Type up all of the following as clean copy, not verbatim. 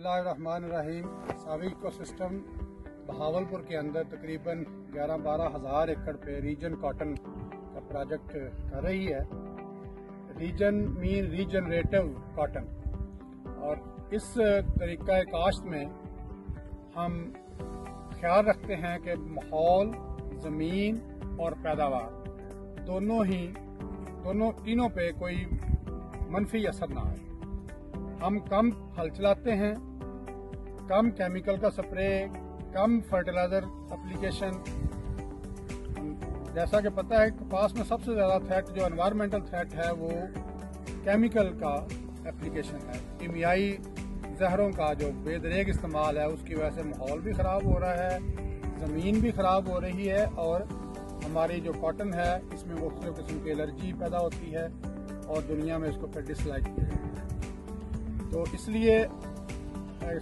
बिस्मिल्लाहिर्रहमानिर्रहीम। सावी इकोसिस्टम बहावलपुर के अंदर तकरीबन 11-12 हज़ार एकड़ पे रीजन कॉटन का प्रोजेक्ट कर रही है। रीजन मीन रीजनरेटिव कॉटन, और इस तरीक़ा काश्त में हम ख्याल रखते हैं कि माहौल, ज़मीन और पैदावार तीनों पे कोई मनफी असर ना आए। हम कम हल चलाते हैं, कम केमिकल का स्प्रे, कम फर्टिलाइजर एप्लीकेशन। जैसा कि पता है कपास में सबसे ज़्यादा थ्रेट जो एनवायरमेंटल थ्रेट है वो केमिकल का एप्लीकेशन है। कीमियाई जहरों का जो बेदरेग इस्तेमाल है उसकी वजह से माहौल भी ख़राब हो रहा है, ज़मीन भी ख़राब हो रही है, और हमारी जो कॉटन है इसमें मुख्तलिफ किस्म की एलर्जी पैदा होती है और दुनिया में इसको फिर डिसलाइक किया जाता है। तो इसलिए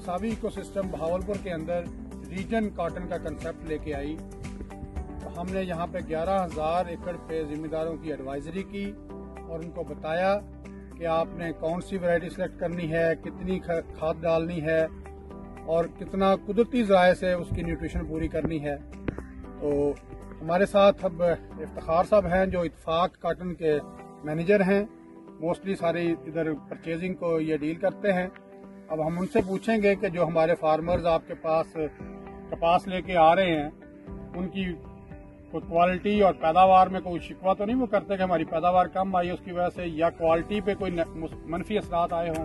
सावी इकोसिस्टम बहावलपुर के अंदर रीजन कॉटन का कंसेप्ट लेके आई। तो हमने यहाँ पे 11,000 एकड़ पे ज़िम्मेदारों की एडवाइजरी की और उनको बताया कि आपने कौन सी वैरायटी सेलेक्ट करनी है, कितनी खाद डालनी है और कितना कुदरती ज़राए से उसकी न्यूट्रिशन पूरी करनी है। तो हमारे साथ अब इफ्तिखार साहब हैं जो इत्तेफाक कॉटन के मैनेजर हैं, मोस्टली सारी इधर परचेजिंग को ये डील करते हैं। अब हम उनसे पूछेंगे कि जो हमारे फार्मर्स आपके पास कपास लेके आ रहे हैं उनकी कोई क्वालिटी और पैदावार में कोई शिकवा तो नहीं वो करते कि हमारी पैदावार कम आई उसकी वजह से, या क्वालिटी पे कोई मनफी असरात आए हों।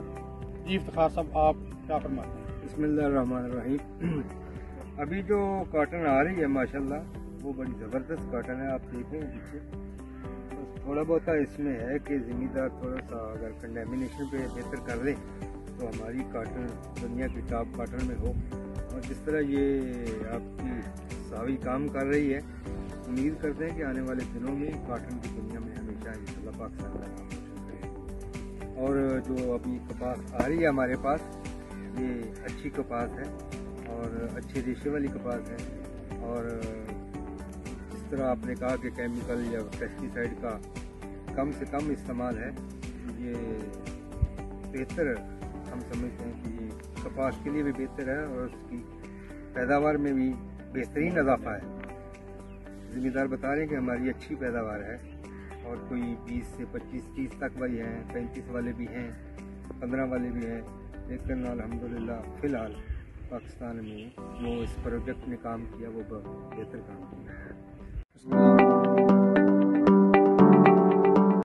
जी इफ्तिखार साहब, आप क्या फरमाते हैं? बिस्मिल्लाहिर्रहमानिर्रहीम। अभी जो कॉटन आ रही है माशाल्लाह वो बड़ी ज़बरदस्त कॉटन है। आप देखें पीछे बस थोड़ा बहुत इसमें है कि ज़मींदार थोड़ा सा अगर कंडेमिनेशन पे बेहतर कर ले तो हमारी कॉटन दुनिया की टॉप कॉटन में हो। और जिस तरह ये आपकी सावी काम कर रही है, उम्मीद करते हैं कि आने वाले दिनों में कॉटन की दुनिया में हमेशा इंशाल्लाह पाकिस्तान का नाम रोशन करेगी। और जो अभी कपास आ रही है हमारे पास, ये अच्छी कपास है और अच्छी रेशे वाली कपास है। और जिस तरह आपने कहा कि केमिकल या पेस्टिसाइड का कम से कम इस्तेमाल है, ये बेहतर हम समझते हैं कि ये कपास के लिए भी बेहतर है और उसकी पैदावार में भी बेहतरीन इजाफा है। ज़िम्मेदार बता रहे हैं कि हमारी अच्छी पैदावार है और कोई 20 से 25-30 तक वाली हैं, 35 वाले भी हैं, 15 वाले भी हैं। लेकिन अल्हम्दुलिल्लाह फ़िलहाल पाकिस्तान में जो इस प्रोजेक्ट ने काम किया वो बेहतर काम किया है।